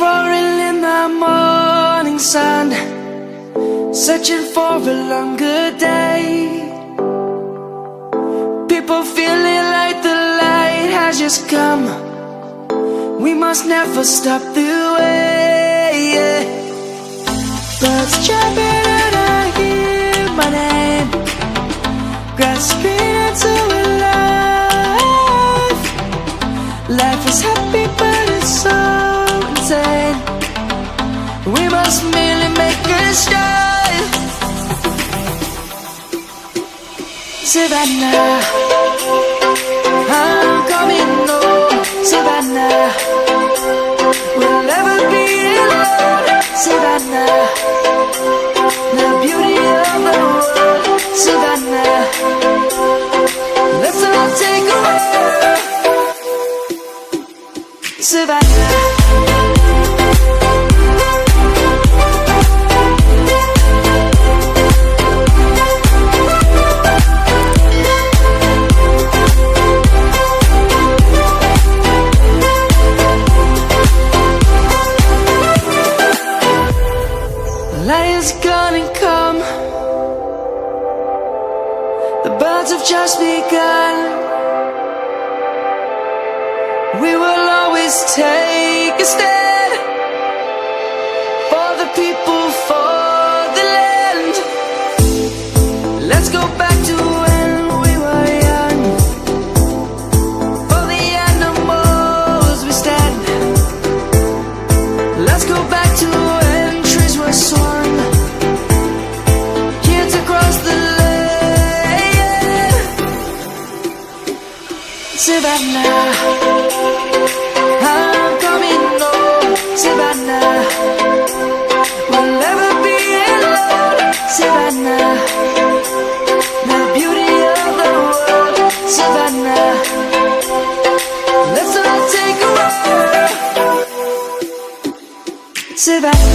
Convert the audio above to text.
roaring in the morning sun, searching for a longer day. People feeling like the light has just come. We must never stop the way, yeah. Birds chirping and I hear my name, grasping into a life. Life is happy but it's so insane. We must merely make a start. Savannah, I'm coming home. Savannah, we'll never be alone. Savannah, the beauty of the world. Savannah, let's all take a walk. Savannah. Light is gonna come. The birds have just begun. We will always take a stand for the people, for the land. Let's go back to when we were young. For the animals we stand. Let's go back to when trees were swung. Kids across the land. Savannah, I'm coming home. Savannah, we'll never be alone. Savannah, the beauty of the world. Savannah, let's all take a walk. Savannah.